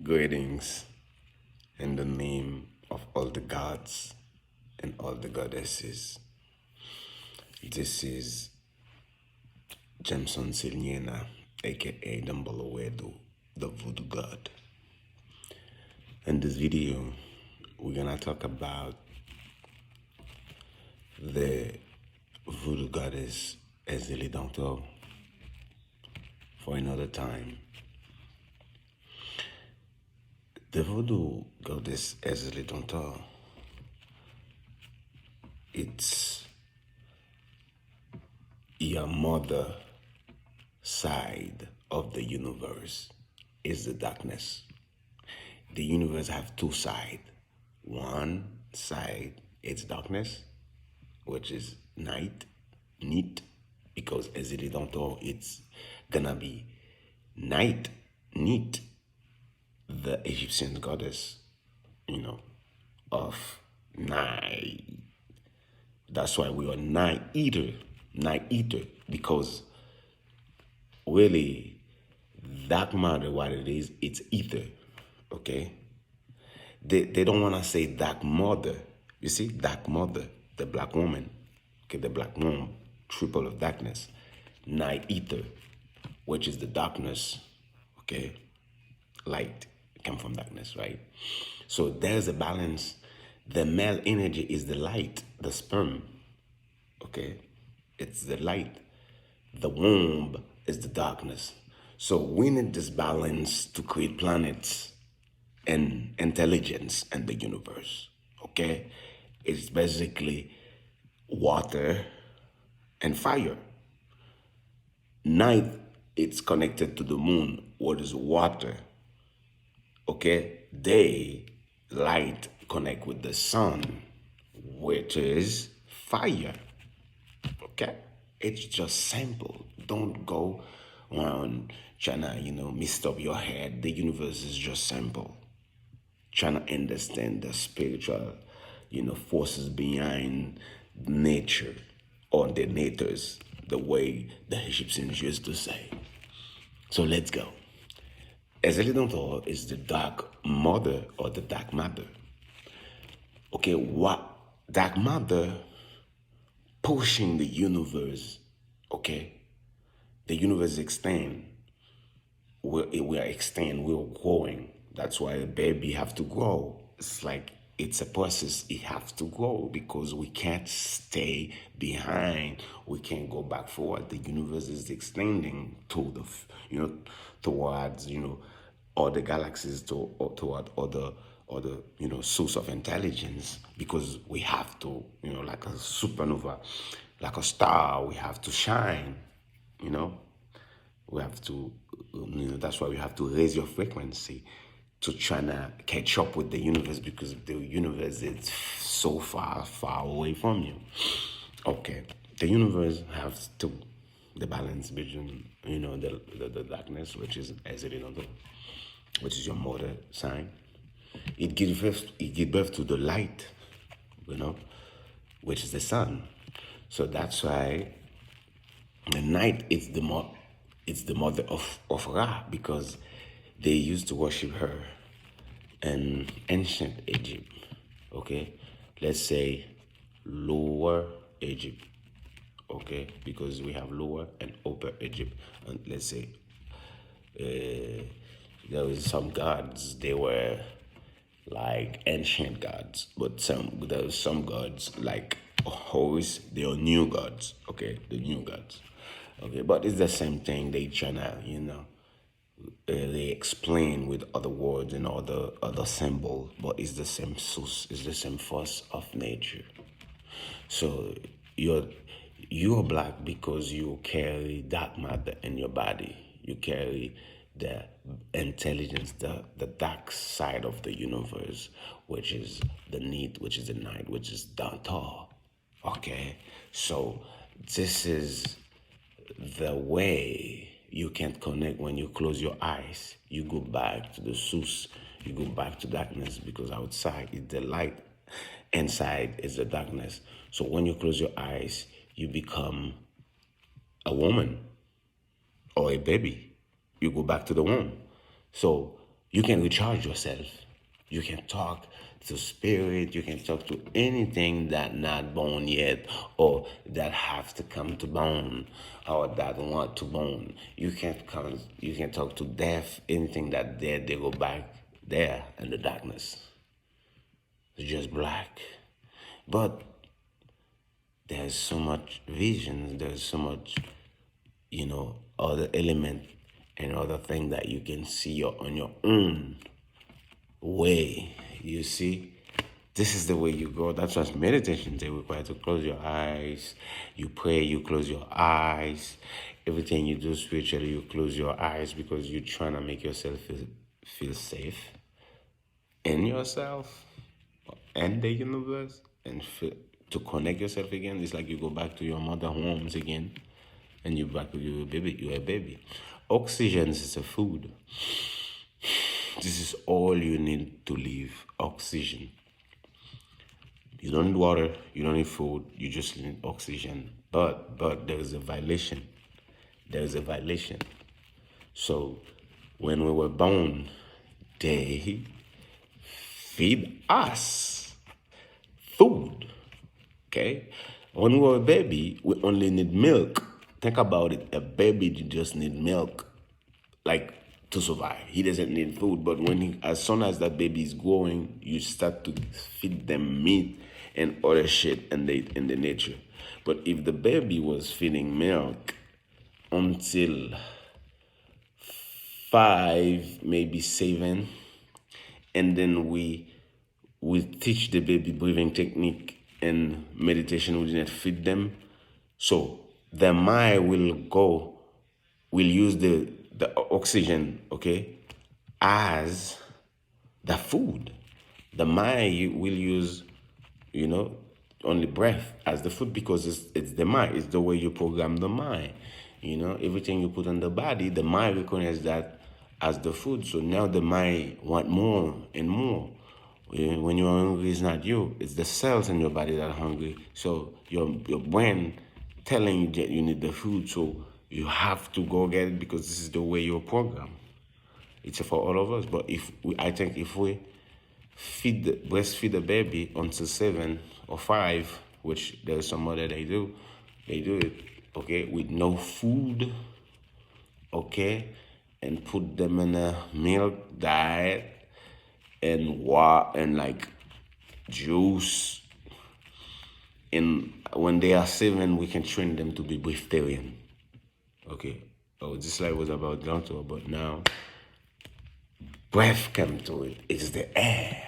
Greetings in the name of all the gods and all the goddesses. This is Jameson Siliena, aka Dumbolowedu, the voodoo god. In this video, we're gonna talk about the voodoo goddess Erzulie Dantor for another time. The voodoo goddess Erzulie Dantor, it's your mother side of the universe is the darkness. The universe have two sides. One side is darkness, which is night, neat, because as it is don't know, it's gonna be night, neat, the Egyptian goddess, of night. That's why we are night eater, because really dark matter, what it is, it's ether, okay? They don't want to say dark mother. You see, dark mother, the black woman, okay, the black womb, triple of darkness. Night ether, which is the darkness, okay? Light come from darkness, right? So there's a balance. The male energy is the light, the sperm, okay? It's the light. The womb is the darkness. So we need this balance to create planets and intelligence in the universe, okay? It's basically water and fire. Night, it's connected to the moon, what is water, okay? Day, light, connect with the sun, which is fire, okay? It's just simple. Don't go around trying to mist up your head. The universe is just simple. Trying to understand the spiritual, forces behind nature or the natures, the way the Egyptians used to say. So let's go. Erzulie Dantor is the dark mother or the dark mother. Okay, what dark mother pushing the universe, okay? The universe extend. We are extend, we're growing. That's why a baby have to grow. It's like it's a process. It has to grow because we can't stay behind. We can't go back forward. The universe is extending to towards all the galaxies toward other source of intelligence, because we have to like a supernova, like a star, we have to shine. We have to, that's why we have to raise your frequency to try to catch up with the universe, because the universe is so far away from you. Okay, the universe has to the balance between the darkness, which is as it is on the, which is your mother sign. It gives birth to the light, which is the sun. So that's why the night is it's the mother of Ra, because they used to worship her in ancient Egypt. Okay, let's say lower Egypt. Okay, because we have lower and upper Egypt, and let's say there was some gods. They were like ancient gods, but there was some gods like Horus. They are new gods. Okay, the new gods. Okay, but it's the same thing. They tryna, they explain with other words and other symbols, but it's the same source. It's the same force of nature. So you're black because you carry dark matter in your body. You carry the intelligence, the dark side of the universe, which is the need, which is the night, which is Dantor. Okay, so this is the way you can connect. When you close your eyes, you go back to the source, you go back to darkness, because outside is the light, inside is the darkness. So when you close your eyes, you become a woman or a baby. You go back to the womb. So You can recharge yourself. You can talk to spirit. You can talk to anything that not born yet, or that have to come to bone, or that want to bone. You can come. You can talk to death. Anything that dead, they go back there in the darkness. It's just black. But there's so much vision. There's so much, other element and other thing that you can see on your own way. You see, this is the way you go. That's what meditation they require, to close your eyes. You pray, you close your eyes. Everything you do spiritually, you close your eyes, because you're trying to make yourself feel safe in yourself and the universe, and feel, to connect yourself again. It's like you go back to your mother homes again, and you're back to your baby. You're a baby. Oxygen is a food. This is all you need to live. Oxygen. You don't need water. You don't need food. You just need oxygen. But there is a violation. There is a violation. So when we were born, they feed us food. Okay? When we were a baby, we only need milk. Think about it. A baby just need milk, like, to survive. He doesn't need food. But as soon as that baby is growing, you start to feed them meat and other shit in the nature. But if the baby was feeding milk until 5, maybe 7, and then we teach the baby breathing technique and meditation, we didn't feed them. So the mind will use the oxygen, okay, as the food. The mind will use, only breath as the food, because it's the mind. It's the way you program the mind. Everything you put on the body, the mind recognizes that as the food. So now the mind want more and more. When you're hungry, it's not you. It's the cells in your body that are hungry. So your brain telling you that you need the food. So you have to go get it, because this is the way you're programmed. It's for all of us. But I think if we breastfeed the baby until 7 or 5, which there's some other they do it, okay, with no food, okay, and put them in a milk diet and like juice. And when they are 7, we can train them to be breatharian. Okay. Oh, this slide was about Dantor, but now breath come to it. It's the air,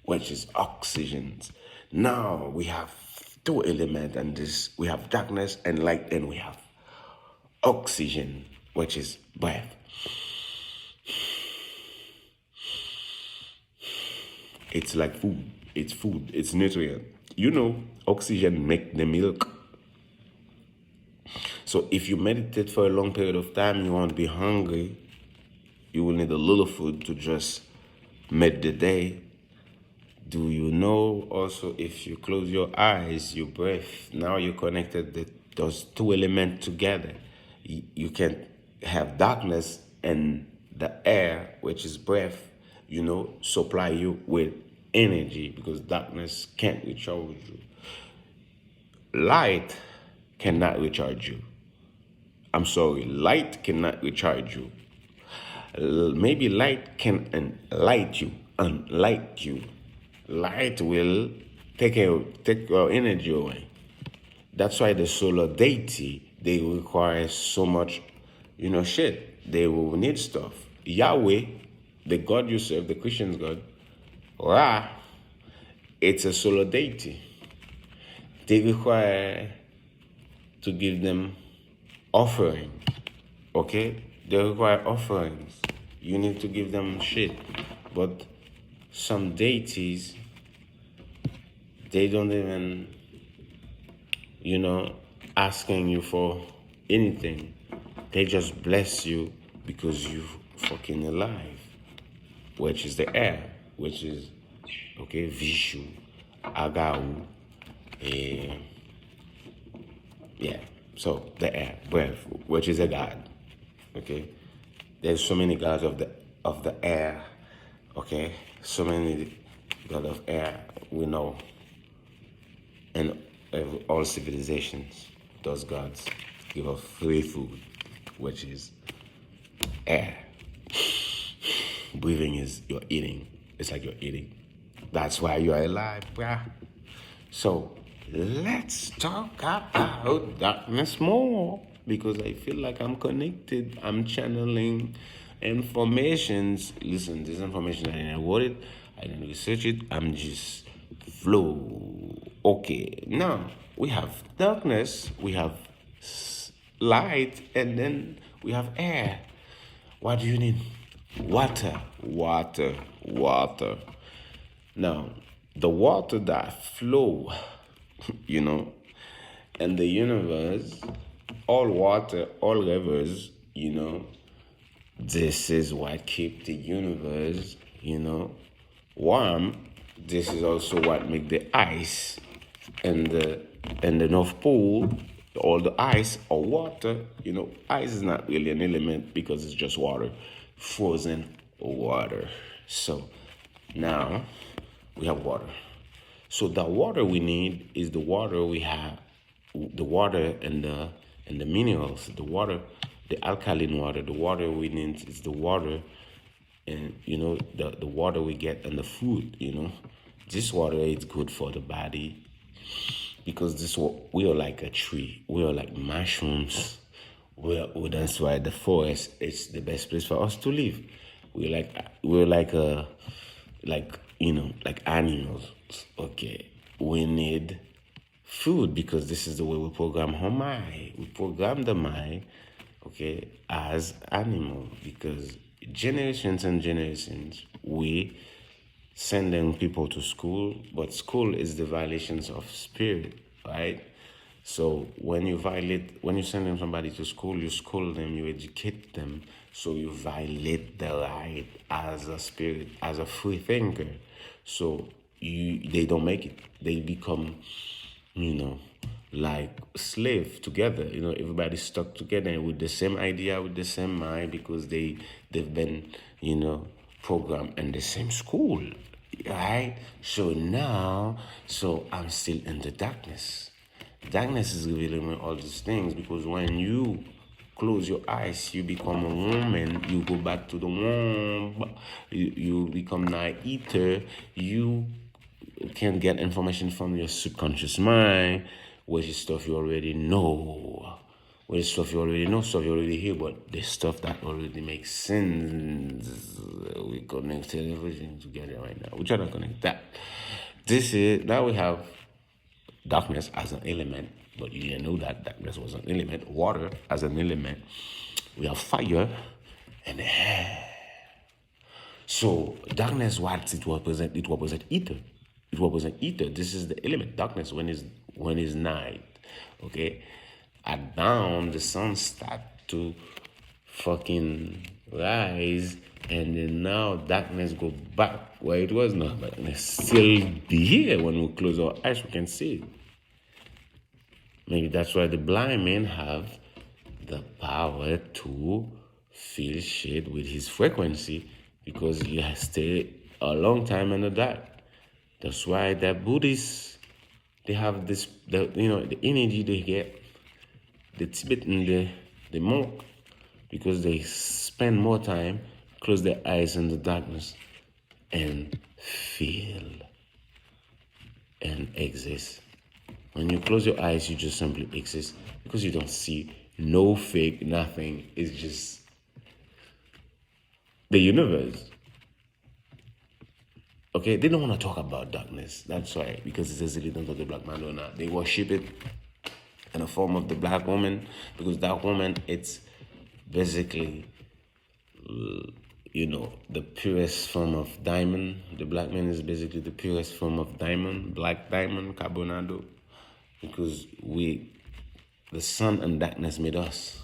which is oxygen. Now we have 2 elements, and we have darkness and light, and we have oxygen, which is breath. It's like food. It's food. It's nutrient. Oxygen make the milk. So if you meditate for a long period of time, you won't be hungry. You will need a little food to just make the day. Do you know also, if you close your eyes, you breathe, now you connected those 2 elements together. You can have darkness, and the air, which is breath, supply you with energy, because darkness can't recharge you. Light cannot recharge you. I'm sorry, light cannot recharge you. Maybe light can unlight you. Light will take your energy away. That's why the solar deity, they require so much, shit. They will need stuff. Yahweh, the God you serve, the Christian God, Ra, it's a solar deity. They require to give them offering. Okay? They require offerings. You need to give them shit. But some deities, they don't even, asking you for anything. They just bless you because you fucking alive, which is the air, which is, okay, Vishu, Agau, yeah. So the air, breath, which is a god. Okay, there's so many gods of the air, Okay, so many god of air we know, and all civilizations, those gods give us free food, which is air. Breathing is you're eating. It's like you're eating. That's why you're alive, bruh. So let's talk about darkness more because I feel like I'm connected. I'm channeling informations. Listen, this information I didn't write it, I didn't research it. I'm just flow. Okay, now we have darkness, we have light, and then we have air. What do you need? Water, water, water. Now, the water that flow, you know, in the universe, all water, all rivers, this is what keep the universe, warm. This is also what make the ice and the North Pole, all the ice or water. Ice is not really an element because it's just water, frozen water. So now we have water. So the water we need is the water we have, the water and the minerals, the water, the alkaline water. The water we need is the water, and the water we get and the food. This water is good for the body because we are like a tree. We are like mushrooms. That's why the forest is the best place for us to live. We're like animals. Okay, we need food because this is the way we program our mind. We program the mind, okay, as animal because generations and generations we sending people to school, but school is the violations of spirit, right? So when you send them somebody to school, you school them, you educate them, so you violate the right as a spirit, as a free thinker. So they don't make it. They become, like slave together. Everybody's stuck together with the same idea, with the same mind because they've been, programmed in the same school, right? So I'm still in the darkness. Darkness is revealing me all these things because when you close your eyes, you become a woman, you go back to the womb, you become night eater, you can get information from your subconscious mind, which is stuff you already know. Which is stuff you already know, stuff you already hear, but the stuff that already makes sense. We connected everything together right now. We try to connect that. Now we have darkness as an element, but you didn't know that darkness was an element. Water as an element. We have fire and air. So darkness, what it represent? It represent ether. It represent ether. This is the element. Darkness when is night. Okay. At dawn, the sun start to fucking rise, and then now darkness go back where it was now. But it still be here. When we close our eyes, we can see it. Maybe that's why the blind man have the power to feel shit with his frequency because he has stayed a long time in the dark. That's why the Buddhists, they have the energy they get, the Tibetan, the monk, because they spend more time, close their eyes in the darkness and feel and exist. When you close your eyes, you just simply exist because you don't see no fake, nothing. It's just the universe. Okay, they don't want to talk about darkness. That's why, because it says they don't talk the black man or not. They worship it in the form of the black woman because that woman, it's basically, the purest form of diamond. The black man is basically the purest form of diamond, black diamond, carbonado, because the sun and darkness made us.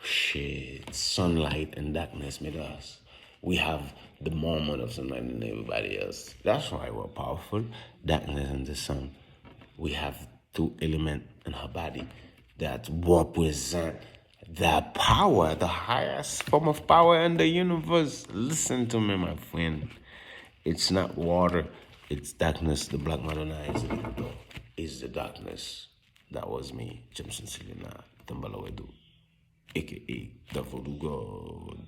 Shit, sunlight and darkness made us. We have the moment of sunlight and everybody else. That's why we're powerful. Darkness and the sun. We have two elements in our body that represent The power, the highest form of power in the universe. Listen to me, my friend. It's not water, it's darkness. The Black Madonna is the Dantor. Is the darkness. That was me, Jameson Selena, Tambalawedu, aka the Voodoo God.